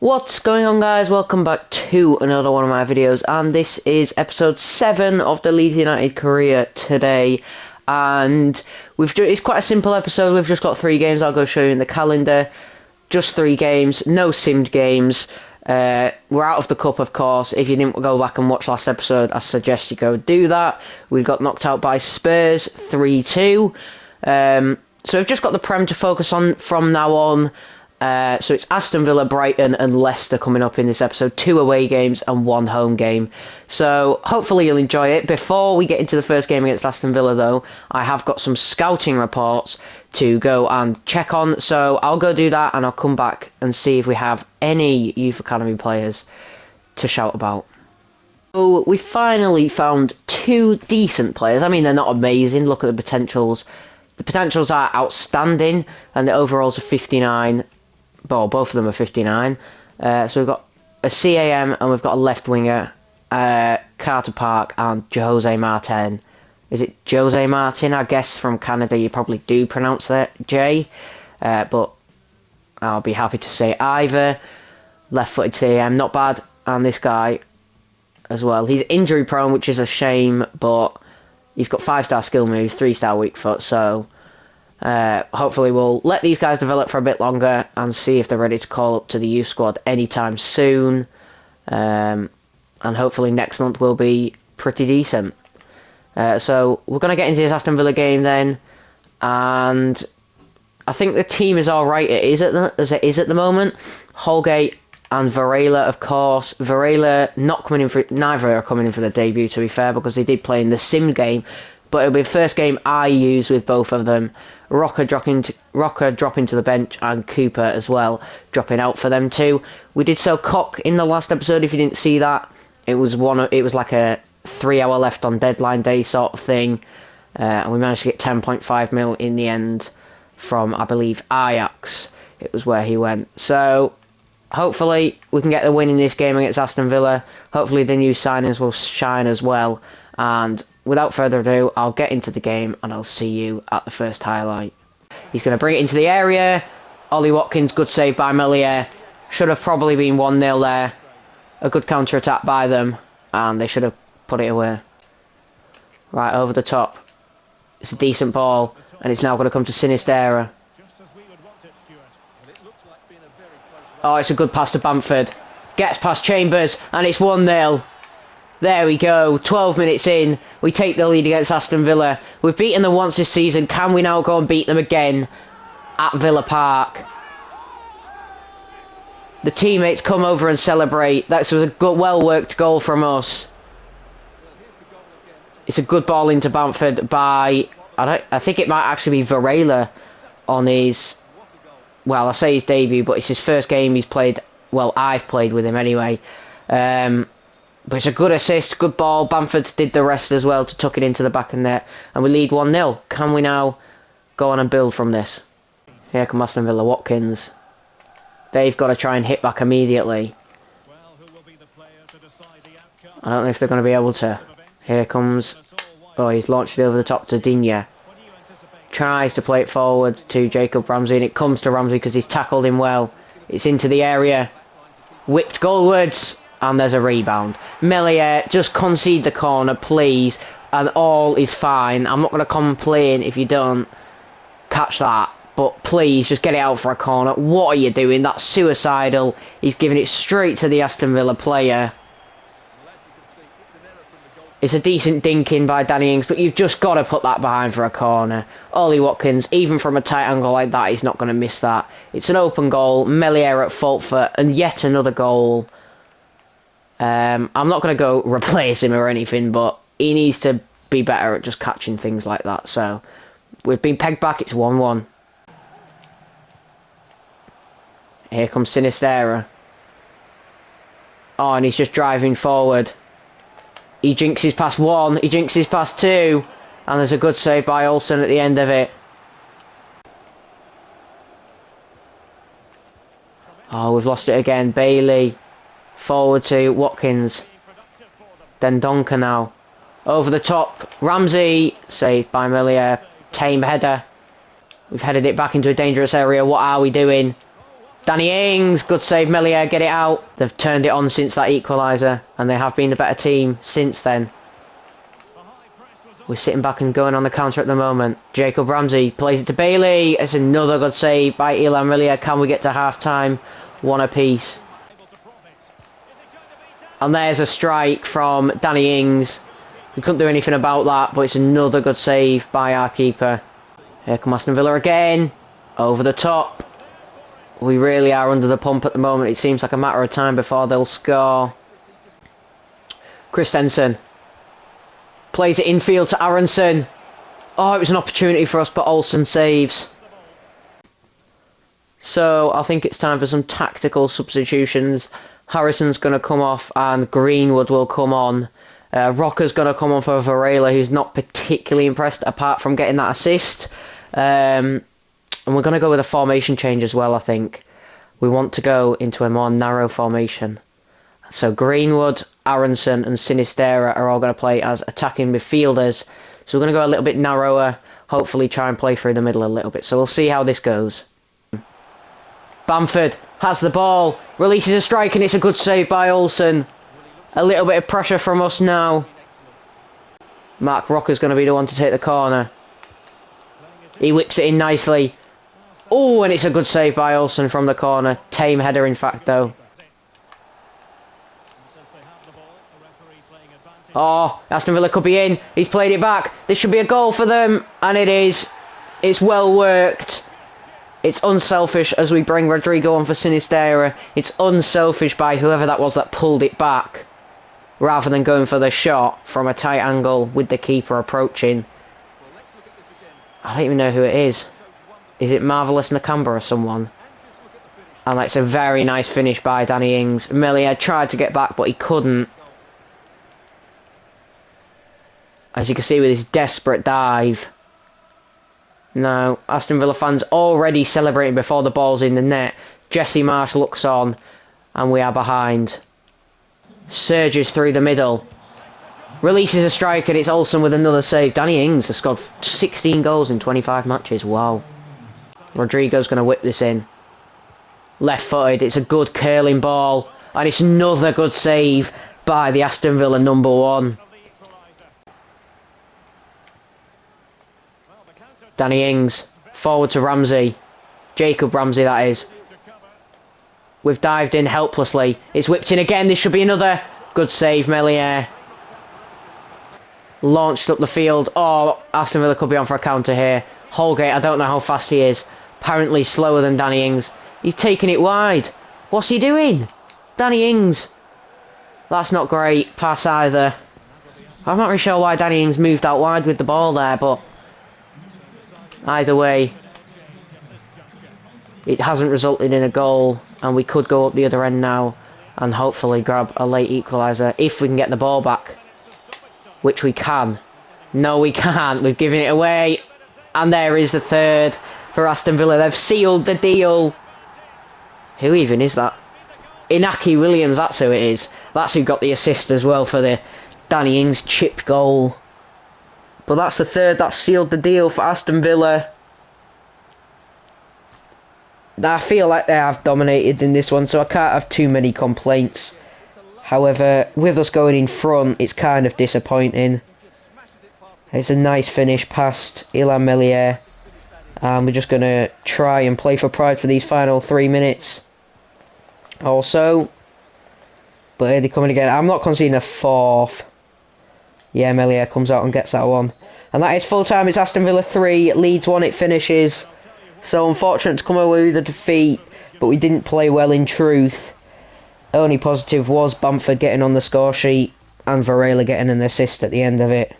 What's going on, guys? Welcome back to another one of my videos, and this is episode 7 of the Leeds United career today. And it's quite a simple episode. We've just got 3 games. I'll go show you in the calendar. Just 3 games, no simmed games. We're out of the cup, of course. If you didn't go back and watch last episode, I suggest you go do that. We got knocked out by Spurs 3-2. So we've just got the Prem to focus on from now on. So it's Aston Villa, Brighton and Leicester coming up in this episode. 2 away games and 1 home game. So hopefully you'll enjoy it. Before we get into the first game against Aston Villa, though, I have got some scouting reports to go and check on. So I'll go do that and I'll come back and see if we have any Youth Academy players to shout about. So we finally found 2 decent players. I mean, they're not amazing. Look at the potentials. The potentials are outstanding and the overalls are 59. Well, both of them are 59. So we've got a CAM and we've got a left winger, Carter Park and Jose Martin. Is it Jose Martin? I guess from Canada you probably do pronounce that J. But I'll be happy to say either. Left-footed CAM, not bad. And this guy as well. He's injury prone, which is a shame, but he's got 5-star skill moves, 3-star weak foot, so hopefully we'll let these guys develop for a bit longer and see if they're ready to call up to the youth squad anytime soon. And hopefully next month will be pretty decent. So we're going to get into this Aston Villa game then, and I think the team is alright as it is at the moment. Holgate and Varela, of course. Varela not coming in for, neither are coming in for the debut, to be fair, because they did play in the sim game, but it'll be the first game I use with both of them. Rocker dropping to the bench, and Cooper as well dropping out for them too. We did sell Cock in the last episode. If you didn't see that, it was like a 3-hour left on deadline day sort of thing, and we managed to get 10.5 mil in the end from, I believe, Ajax. It was where he went. So hopefully we can get the win in this game against Aston Villa. Hopefully the new signings will shine as well. And without further ado, I'll get into the game and I'll see you at the first highlight. He's going to bring it into the area. Ollie Watkins, good save by Melier. Should have probably been 1-0 there. A good counter-attack by them. And they should have put it away. Right, over the top. It's a decent ball. And it's now going to come to Sinistera. Oh, it's a good pass to Bamford. Gets past Chambers, and it's 1-0. There we go. 12 minutes in. We take the lead against Aston Villa. We've beaten them once this season. Can we now go and beat them again at Villa Park? The teammates come over and celebrate. That was a good, well-worked goal from us. It's a good ball into Bamford by... I think it might actually be Varela on his... Well, I say his debut, but it's his first game he's played. Well, I've played with him anyway. But it's a good assist, good ball. Bamford did the rest as well to tuck it into the back of the net. And we lead 1-0. Can we now go on and build from this? Here come Aston Villa. Watkins. They've got to try and hit back immediately. I don't know if they're going to be able to. Here comes... Oh, he's launched it over the top to Digne. Tries to play it forward to Jacob Ramsey, and it comes to Ramsey because he's tackled him well. It's into the area. Whipped goalwards, and there's a rebound. Melier, just concede the corner, please, and all is fine. I'm not going to complain if you don't catch that, but please, just get it out for a corner. What are you doing? That's suicidal. He's giving it straight to the Aston Villa player. It's a decent dink in by Danny Ings, but you've just got to put that behind for a corner. Ollie Watkins, even from a tight angle like that, he's not going to miss that. It's an open goal. Melier at fault for, and yet another goal. I'm not going to go replace him or anything, but he needs to be better at just catching things like that. So we've been pegged back. It's 1-1. Here comes Sinistera. Oh, and he's just driving forward. He jinxes past 1, he jinxes past 2, and there's a good save by Olsen at the end of it. Oh, we've lost it again. Bailey, forward to Watkins. Then Donker now. Over the top, Ramsey, saved by Melier. Tame header. We've headed it back into a dangerous area. What are we doing? Danny Ings, good save, Melier, get it out. They've turned it on since that equaliser, and they have been a better team since then. We're sitting back and going on the counter at the moment. Jacob Ramsey plays it to Bailey. It's another good save by Elan Melier. Can we get to half-time? One apiece. And there's a strike from Danny Ings. We couldn't do anything about that, but it's another good save by our keeper. Here come Aston Villa again. Over the top. We really are under the pump at the moment. It seems like a matter of time before they'll score. Christensen plays it infield to Aronson. Oh, it was an opportunity for us, but Olsen saves. So I think it's time for some tactical substitutions. Harrison's going to come off and Greenwood will come on. Rocker's going to come on for Varela, who's not particularly impressed apart from getting that assist. And we're going to go with a formation change as well, I think. We want to go into a more narrow formation. So Greenwood, Aronson and Sinistera are all going to play as attacking midfielders. So we're going to go a little bit narrower, hopefully try and play through the middle a little bit. So we'll see how this goes. Bamford has the ball, releases a strike and it's a good save by Olsen. A little bit of pressure from us now. Mark Rocker's going to be the one to take the corner. He whips it in nicely. Oh, and it's a good save by Olsen from the corner. Tame header, in fact, though. Oh, Aston Villa could be in. He's played it back. This should be a goal for them. And it is. It's well worked. It's unselfish as we bring Rodrigo on for Sinistera. It's unselfish by whoever that was that pulled it back, rather than going for the shot from a tight angle with the keeper approaching. I don't even know who it is. Is it Marvellous Nakamba or someone? And that's a very nice finish by Danny Ings. Melier tried to get back, but he couldn't. As you can see with his desperate dive. Now, Aston Villa fans already celebrating before the ball's in the net. Jesse Marsh looks on, and we are behind. Surges through the middle. Releases a strike, and it's Olsen with another save. Danny Ings has scored 16 goals in 25 matches. Wow. Rodrigo's going to whip this in. Left-footed. It's a good curling ball. And it's another good save by the Aston Villa number one. Danny Ings. Forward to Ramsey. Jacob Ramsey, that is. We've dived in helplessly. It's whipped in again. This should be another good save, Melier. Launched up the field. Oh, Aston Villa could be on for a counter here. Holgate, I don't know how fast he is. Apparently slower than Danny Ings. He's taking it wide. What's he doing? Danny Ings. That's not great. Pass either. I'm not really sure why Danny Ings moved out wide with the ball there, but either way, it hasn't resulted in a goal, and we could go up the other end now and hopefully grab a late equaliser if we can get the ball back. Which we can. No, we can't. We've given it away. And there is the third for Aston Villa. They've sealed the deal. Who even is that? Inaki Williams, that's who it is. That's who got the assist as well for the Danny Ings chipped goal. But that's the third. That sealed the deal for Aston Villa. I feel like they have dominated in this one, so I can't have too many complaints. However, with us going in front, it's kind of disappointing. It's a nice finish past Elan Melier. And we're just going to try and play for pride for these final 3 minutes. Also, but here they come in again. I'm not conceding a fourth. Yeah, Melier comes out and gets that one. And that is full time. It's Aston Villa 3, Leeds 1 it finishes. So unfortunate to come away with a defeat, but we didn't play well in truth. Only positive was Bamford getting on the score sheet and Varela getting an assist at the end of it.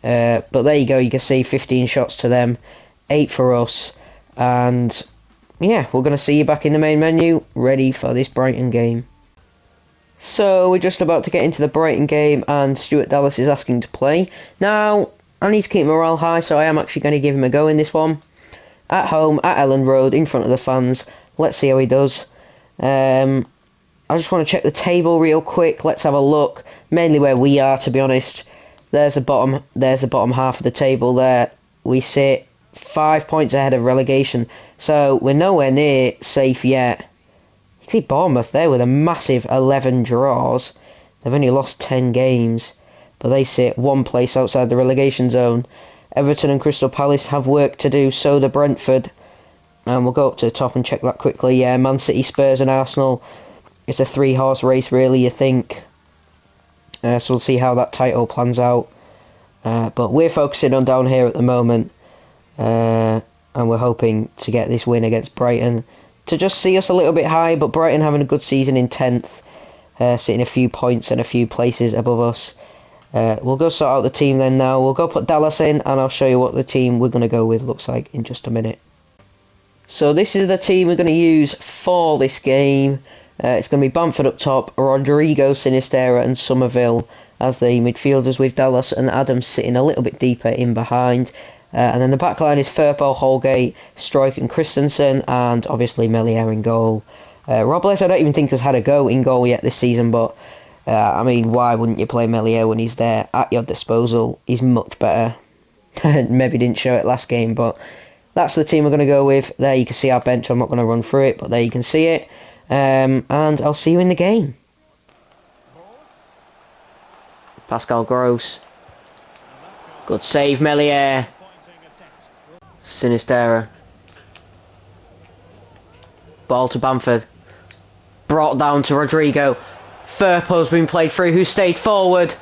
But there you go, you can see 15 shots to them, 8 for us. And yeah, we're going to see you back in the main menu, ready for this Brighton game. So we're just about to get into the Brighton game and Stuart Dallas is asking to play. Now, I need to keep morale high, so I am actually going to give him a go in this one. At home, at Elland Road, in front of the fans. Let's see how he does. I just want to check the table real quick. Let's have a look. Mainly where we are, to be honest. There's the bottom half of the table there. We sit 5 points ahead of relegation. So we're nowhere near safe yet. You see Bournemouth there with a massive 11 draws. They've only lost 10 games, but they sit one place outside the relegation zone. Everton and Crystal Palace have work to do, so do Brentford. And we'll go up to the top and check that quickly. Yeah, Man City, Spurs and Arsenal. It's a 3-horse race, really, you think. So we'll see how that title plans out. But we're focusing on down here at the moment. And we're hoping to get this win against Brighton to just see us a little bit high. But Brighton having a good season in 10th. Sitting a few points and a few places above us. We'll go sort out the team then now. We'll go put Dallas in and I'll show you what the team we're going to go with looks like in just a minute. So this is the team we're going to use for this game. It's going to be Bamford up top, Rodrigo, Sinisterra and Somerville as the midfielders, with Dallas and Adams sitting a little bit deeper in behind. And then the back line is Firpo, Holgate, Struijk and Christensen, and obviously Melier in goal. Robles I don't even think has had a go in goal yet this season, but I mean, why wouldn't you play Melier when he's there at your disposal? He's much better. Maybe didn't show it last game, but that's the team we're going to go with. There you can see our bench. I'm not going to run through it, but there you can see it. And I'll see you in the game. Pascal Gross. Good save, Melier. Sinisterra. Ball to Bamford. Brought down to Rodrigo. Firpo's been played through, who stayed forward.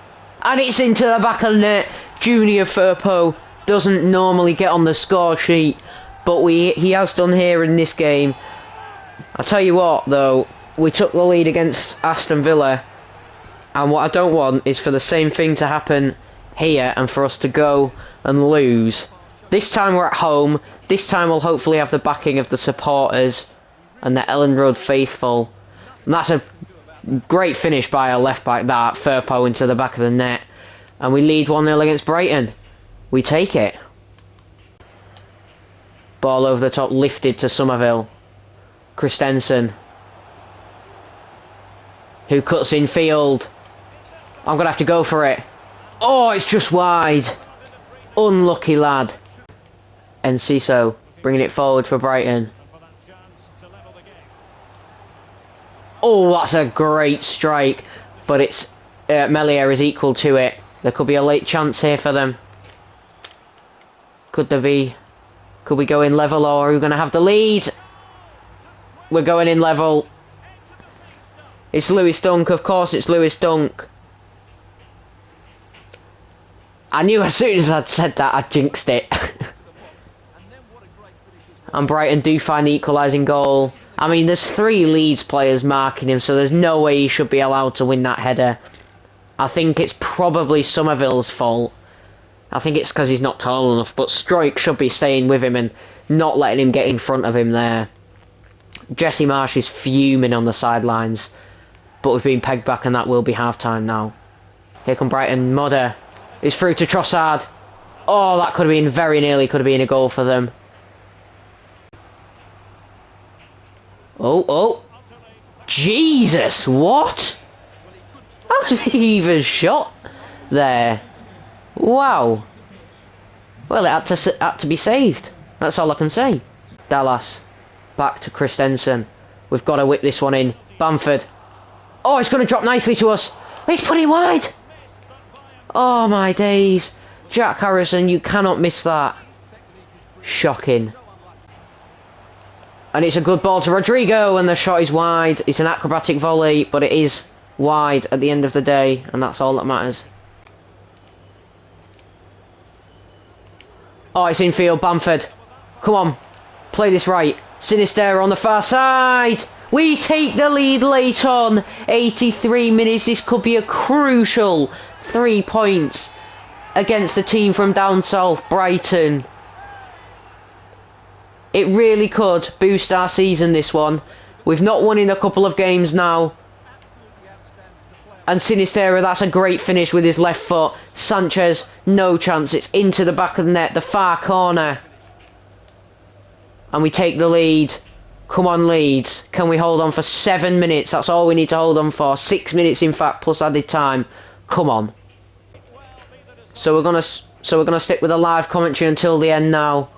And it's into the back of the net. Junior Firpo doesn't normally get on the score sheet, but he has done here in this game. I'll tell you what, though, we took the lead against Aston Villa, and what I don't want is for the same thing to happen here and for us to go and lose. This time we're at home. This time we'll hopefully have the backing of the supporters and the Ellen Road faithful. And that's a great finish by our left back, that Firpo into the back of the net, and we lead 1-0 against Brighton. We take it. Ball over the top, lifted to Somerville. Christensen, who cuts in field. I'm gonna have to go for it. Oh, it's just wide. Unlucky lad. Enciso bringing it forward for Brighton. Oh, that's a great strike, but it's Melier is equal to it. There could be a late chance here for them. Could there be? Could we go in level, or are we going to have the lead? We're going in level. It's Lewis Dunk, of course it's Lewis Dunk. I knew as soon as I'd said that, I'd jinxed it. And Brighton do find the equalising goal. I mean, there's 3 Leeds players marking him, so there's no way he should be allowed to win that header. I think it's probably Somerville's fault. I think it's because he's not tall enough, but Struijk should be staying with him and not letting him get in front of him there. Jesse Marsh is fuming on the sidelines, but we've been pegged back and that will be half-time now. Here come Brighton. Modder is through to Trossard. Oh, that could have been very nearly, could have been a goal for them. Oh. Jesus, what? How was he even shot there? Wow. Well, it had to be saved. That's all I can say. Dallas. Back to Christensen. We've got to whip this one in. Bamford. Oh, it's going to drop nicely to us. He's put it wide. Oh, my days. Jack Harrison, you cannot miss that. Shocking. And it's a good ball to Rodrigo, and the shot is wide. It's an acrobatic volley, but it is wide at the end of the day, and that's all that matters. Oh, it's infield. Bamford. Come on. Play this right. Sinisterra on the far side. We take the lead late on. 83 minutes. This could be a crucial 3 points against the team from down south, Brighton. It really could boost our season, this one. We've not won in a couple of games now. And Sinisterra, that's a great finish with his left foot. Sanchez, no chance. It's into the back of the net, the far corner. And we take the lead. Come on, Leeds. Can we hold on for 7 minutes? That's all we need to hold on for. 6 minutes, in fact, plus added time. Come on. So we're gonna stick with a live commentary until the end now.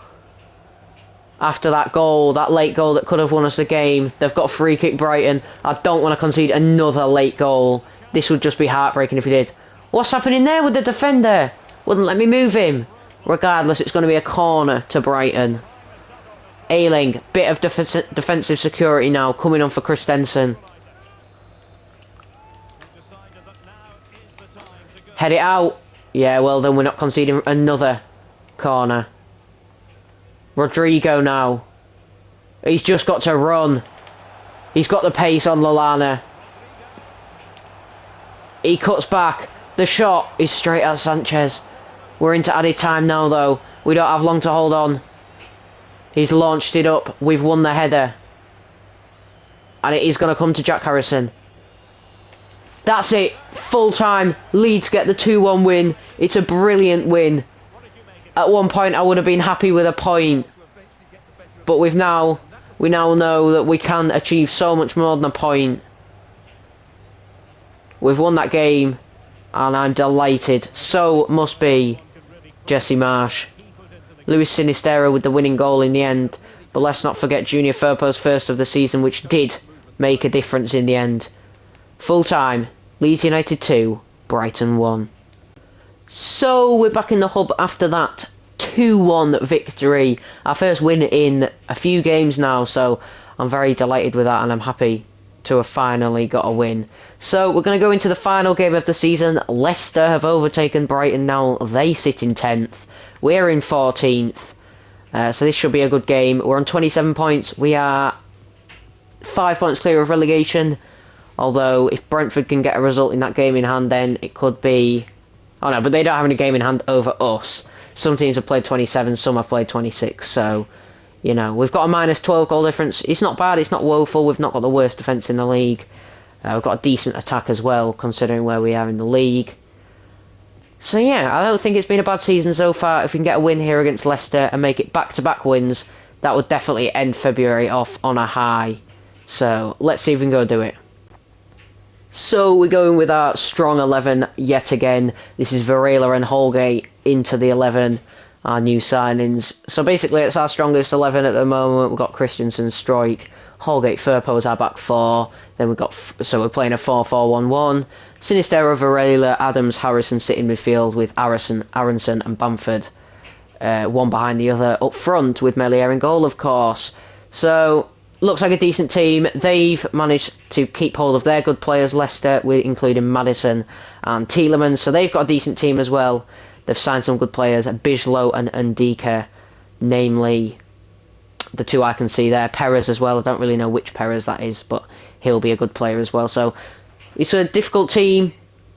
after that goal, that late goal that could have won us the game. They've got a free kick, Brighton. I don't want to concede another late goal. This would just be heartbreaking if we did. What's happening there with the defender? Wouldn't let me move him. Regardless, it's going to be a corner to Brighton. Ayling, bit of defensive security now, coming on for Christensen. Head it out. Yeah, well then we're not conceding another corner. Rodrigo now. He's just got to run. He's got the pace on Lallana. He cuts back. The shot is straight at Sanchez. We're into added time now though. We don't have long to hold on. He's launched it up. We've won the header. And it is going to come to Jack Harrison. That's it. Full time. Leeds get the 2-1 win. It's a brilliant win. At one point I would have been happy with a point. But we now know that we can achieve so much more than a point. We've won that game. And I'm delighted. So must be Jesse Marsh. Luis Sinistero with the winning goal in the end. But let's not forget Junior Firpo's first of the season, which did make a difference in the end. Full time, Leeds United 2, Brighton 1. So we're back in the hub after that 2-1 victory. Our first win in a few games now, so I'm very delighted with that and I'm happy to have finally got a win. So we're going to go into the final game of the season. Leicester have overtaken Brighton now. They sit in 10th. We're in 14th. So this should be a good game. We're on 27 points. We are 5 points clear of relegation. Although if Brentford can get a result in that game in hand, then it could be... Oh no, but they don't have any game in hand over us. Some teams have played 27, some have played 26. So, you know, we've got a minus 12 goal difference. It's not bad, it's not woeful. We've not got the worst defence in the league. We've got a decent attack as well, considering where we are in the league. So yeah, I don't think it's been a bad season so far. If we can get a win here against Leicester and make it back-to-back wins, that would definitely end February off on a high. So let's see if we can go do it. So we're going with our strong 11 yet again. This is Varela and Holgate into the 11, our new signings. So basically it's our strongest 11 at the moment. We've got Christensen, Stroik, Holgate, Firpo as our back four. Then we've got, so we're playing a 4-4-1-1. Sinistero, Varela, Adams, Harrison sit in midfield with Aronson and Bamford. One behind the other. Up front with Melier in goal, of course. So, looks like a decent team. They've managed to keep hold of their good players, Leicester, including Maddison and Tielemans. So they've got a decent team as well. They've signed some good players, Bijlow and Ndika, namely the two I can see there. Perez as well. I don't really know which Perez that is, but he'll be a good player as well. So it's a difficult team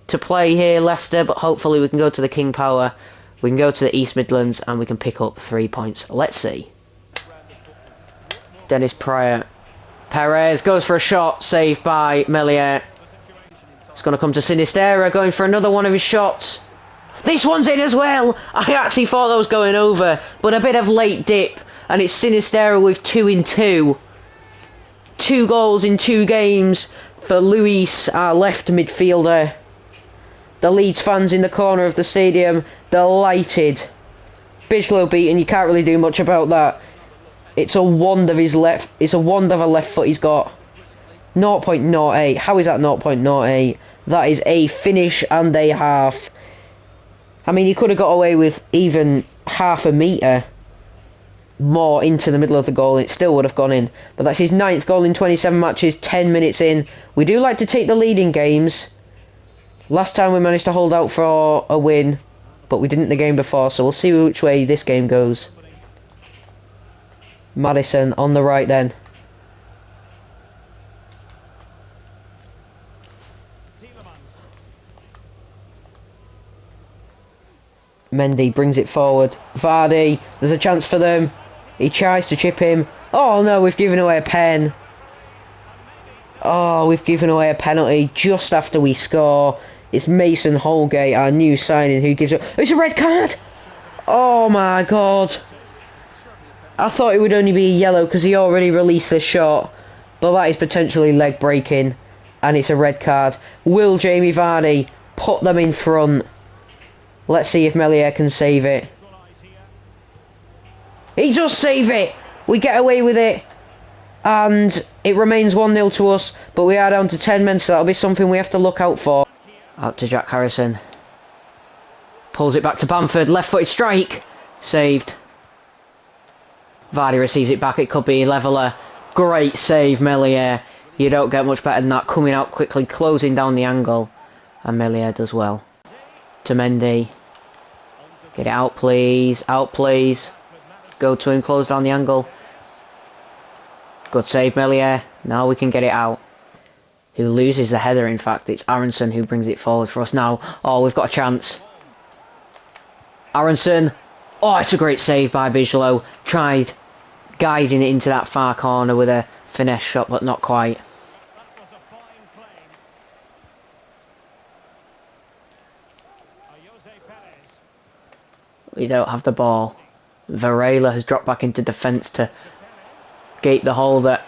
to play here, Leicester, but hopefully we can go to the King Power, we can go to the East Midlands, and we can pick up 3 points. Let's see. Dennis Pryor. Perez goes for a shot, saved by Melier. It's going to come to Sinistera, going for another one of his shots. This one's in as well! I actually thought that was going over, but a bit of late dip, and it's Sinistera with 2 in 2. 2 goals in 2 games for Luis, our left midfielder. The Leeds fans in the corner of the stadium, delighted. Bijlow beaten, you can't really do much about that. It's a wand of his left. It's a wand of a left foot he's got. 0.08. How is that 0.08? That is a finish and a half. I mean, he could have got away with even half a metre more into the middle of the goal. It still would have gone in. But that's his 9th goal in 27 matches, 10 minutes in. We do like to take the lead in games. Last time we managed to hold out for a win, but we didn't the game before, so we'll see which way this game goes. Maddison on the right then. Mendy brings it forward. Vardy, there's a chance for them. He tries to chip him. Oh no, we've given away a pen. Oh, we've given away a penalty just after we score. It's Mason Holgate, our new signing, who gives it. It's a red card! Oh my god. I thought it would only be a yellow because he already released the shot. But that is potentially leg breaking. And it's a red card. Will Jamie Vardy put them in front? Let's see if Melier can save it. He does save it! We get away with it, and it remains 1-0 to us, but we are down to 10 men, so that'll be something we have to look out for. Out to Jack Harrison. Pulls it back to Bamford, left-footed strike. Saved. Vardy receives it back, it could be leveller. Great save, Melier. You don't get much better than that, coming out quickly, closing down the angle. And Melier does well. To Mendy. Get it out, please. Out, please. Go to him, close down the angle. Good save, Melier. Now we can get it out. Who loses the header, in fact. It's Aronson who brings it forward for us now. Oh, we've got a chance. Aronson. Oh, it's a great save by Bigelow. Tried guiding it into that far corner with a finesse shot, but not quite. We don't have the ball. Varela has dropped back into defence to gate the hole that...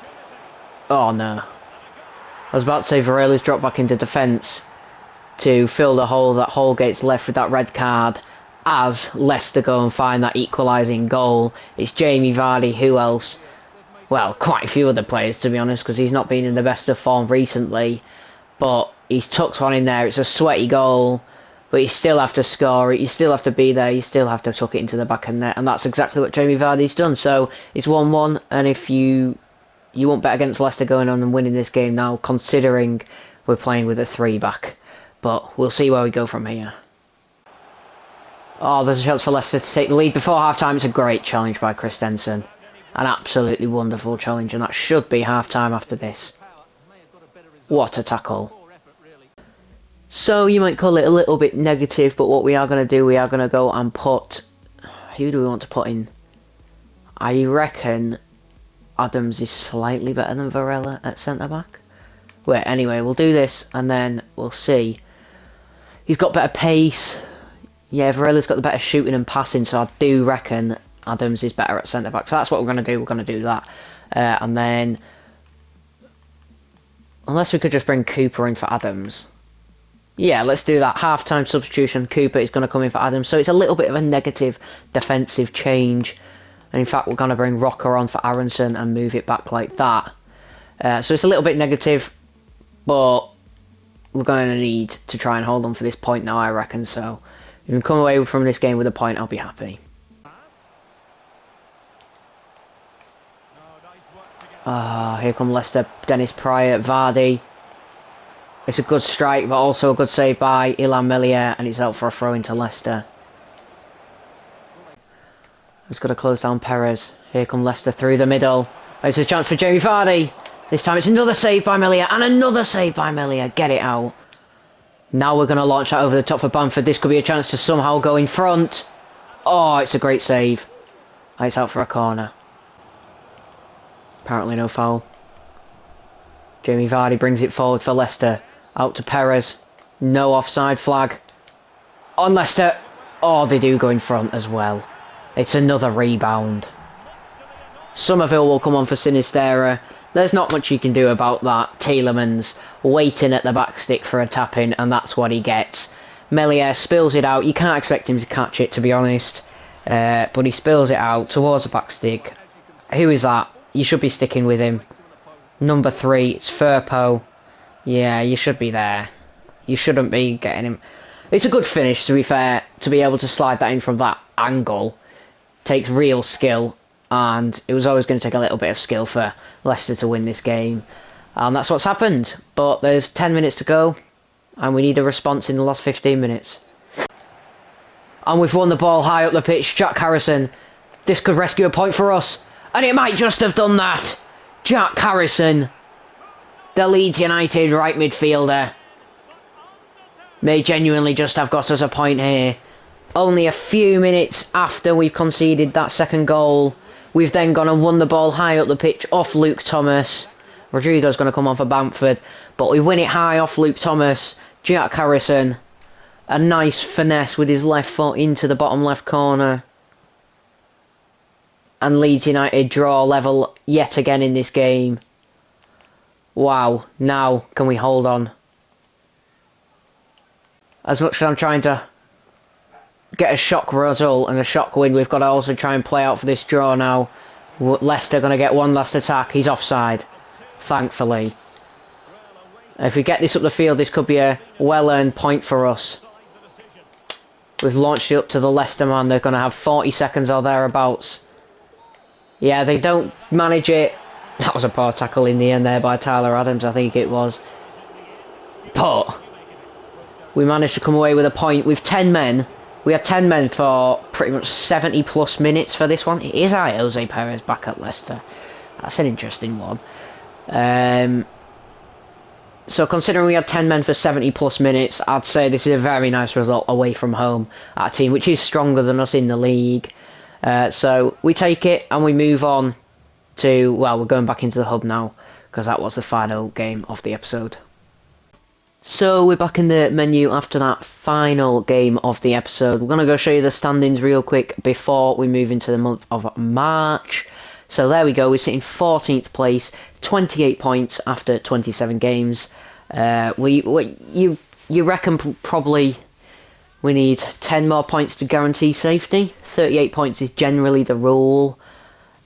Oh, no. I was about to say Varela's dropped back into defence to fill the hole that Holgate's left with that red card as Leicester go and find that equalising goal. It's Jamie Vardy, who else? Well, quite a few other players, to be honest, because he's not been in the best of form recently. But he's tucked one in there. It's a sweaty goal. But you still have to score it, you still have to be there, you still have to tuck it into the back of the net, and that's exactly what Jamie Vardy's done. So it's 1-1, and if you won't bet against Leicester going on and winning this game now, considering we're playing with a 3-back. But we'll see where we go from here. Oh, there's a chance for Leicester to take the lead before half-time. It's a great challenge by Christensen. An absolutely wonderful challenge, and that should be half-time after this. What a tackle. So you might call it a little bit negative, but what we are going to do, we are going to go and put... Who do we want to put in? I reckon Adams is slightly better than Varela at centre-back. Wait, anyway, we'll do this and then we'll see. He's got better pace. Yeah, Varela's got the better shooting and passing, so I do reckon Adams is better at centre-back. So that's what we're going to do, we're going to do that. And then... Unless we could just bring Cooper in for Adams... Yeah, let's do that. Half-time substitution. Cooper is going to come in for Adams. So it's a little bit of a negative defensive change. And in fact, we're going to bring Rocker on for Aronson and move it back like that. So it's a little bit negative. But we're going to need to try and hold on for this point now, I reckon. So if we can come away from this game with a point, I'll be happy. Here come Leicester. Dennis Pryor, Vardy. It's a good strike, but also a good save by Illan Melier, and it's out for a throw into Leicester. He's got to close down Perez. Here come Leicester through the middle. It's a chance for Jamie Vardy. This time it's another save by Melier, and another save by Melier. Get it out. Now we're going to launch that over the top for Bamford. This could be a chance to somehow go in front. Oh, it's a great save. It's out for a corner. Apparently no foul. Jamie Vardy brings it forward for Leicester. Out to Perez. No offside flag. On Leicester. Oh, they do go in front as well. It's another rebound. Somerville will come on for Sinisterra. There's not much you can do about that. Tielemans waiting at the back stick for a tap-in, and that's what he gets. Melier spills it out. You can't expect him to catch it, to be honest. But he spills it out towards the back stick. Who is that? You should be sticking with him. Number 3, it's Firpo. Yeah, you should be there. You shouldn't be getting him. It's a good finish, to be fair, to be able to slide that in from that angle. Takes real skill, and it was always going to take a little bit of skill for Leicester to win this game. And that's what's happened. But there's 10 minutes to go, and we need a response in the last 15 minutes. And we've won the ball high up the pitch. Jack Harrison. This could rescue a point for us. And it might just have done that. Jack Harrison, the Leeds United right midfielder, may genuinely just have got us a point here. Only a few minutes after we've conceded that second goal, we've then gone and won the ball high up the pitch off Luke Thomas. Rodrigo's going to come on for Bamford, but we win it high off Luke Thomas. Jack Harrison, a nice finesse with his left foot into the bottom left corner. And Leeds United draw level yet again in this game. Wow, now can we hold on? As much as I'm trying to get a shock result and a shock win, we've got to also try and play out for this draw now. Leicester going to get one last attack. He's offside, thankfully. If we get this up the field, this could be a well-earned point for us. We've launched it up to the Leicester man. They're going to have 40 seconds or thereabouts. Yeah, they don't manage it. That was a poor tackle in the end there by Tyler Adams, I think it was. But we managed to come away with a point with 10 men. We had 10 men for pretty much 70 plus minutes for this one. It is Jose Perez back at Leicester. That's an interesting one. So considering we had 10 men for 70 plus minutes, I'd say this is a very nice result away from home at a team which is stronger than us in the league. So we take it and we move on to, well, we're going back into the hub now because that was the final game of the episode. So we're back in the menu after that final game of the episode. We're going to go show you the standings real quick before we move into the month of March. So there we go, we're sitting 14th place, 28 points after 27 games. You reckon probably we need 10 more points to guarantee safety? 38 points is generally the rule.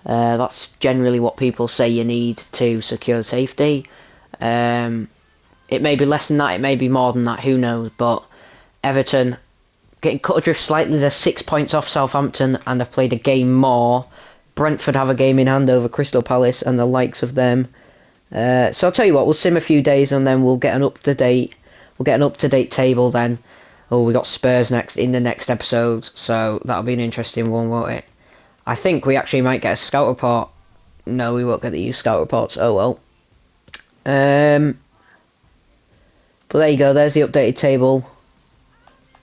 That's generally what people say you need to secure safety. It may be less than that, it may be more than that, who knows, but Everton getting cut adrift slightly. They're 6 points off Southampton and they've played a game more. Brentford have a game in hand over Crystal Palace and the likes of them. So I'll tell you what, we'll sim a few days and then we'll get an up-to-date table then. Oh, we got Spurs next in the next episode, so that'll be an interesting one, won't it? I think we actually might get a scout report. No, we won't get the scout reports. Oh well. But there you go, there's the updated table.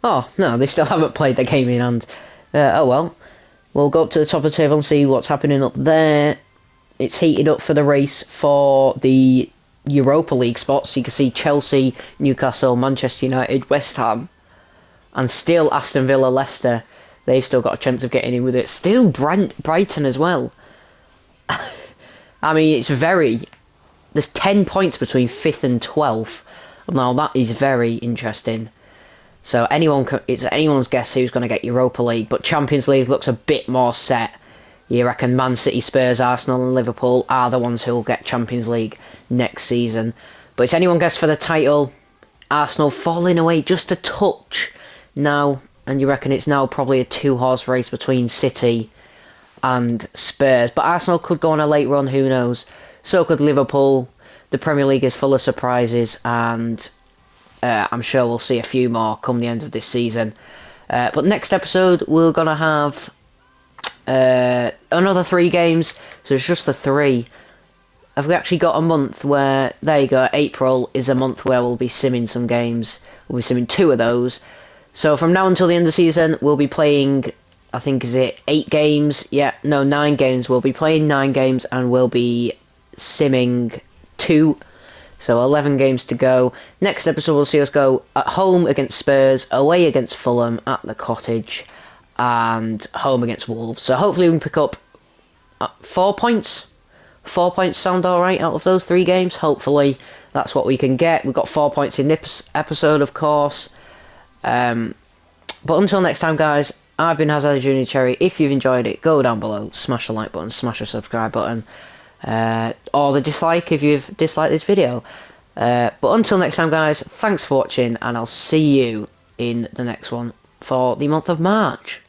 Oh, no, they still haven't played the game in hand. Oh well. We'll go up to the top of the table and see what's happening up there. It's heated up for the race for the Europa League spots. You can see Chelsea, Newcastle, Manchester United, West Ham, and still Aston Villa, Leicester. They've still got a chance of getting in with it. Still Brighton as well. I mean, there's 10 points between 5th and 12th. Now that is very interesting. So it's anyone's guess who's going to get Europa League, but Champions League looks a bit more set. You reckon Man City, Spurs, Arsenal and Liverpool are the ones who will get Champions League next season. But it's anyone's guess for the title. Arsenal falling away just a touch now, and you reckon it's now probably a 2-horse race between City and Spurs. But Arsenal could go on a late run, who knows. So could Liverpool. The Premier League is full of surprises, and I'm sure we'll see a few more come the end of this season. But next episode, we're going to have another 3 games, so it's just the 3. Have we actually got a month where, there you go, April is a month where we'll be simming some games. We'll be simming 2 of those. So from now until the end of the season, we'll be playing, I think, is it 8 games? Yeah, no, 9 games. We'll be playing 9 games and we'll be simming 2. So 11 games to go. Next episode we'll see us go at home against Spurs, away against Fulham at the Cottage, and home against Wolves. So hopefully we can pick up 4 points. 4 points sound alright out of those 3 games. Hopefully that's what we can get. We've got 4 points in this episode, of course. But until next time, guys, I've been Hazard Junior Cherry. If you've enjoyed it, go down below, smash the like button, smash the subscribe button, or the dislike if you've disliked this video. But until next time, guys, thanks for watching, and I'll see you in the next one for the month of March.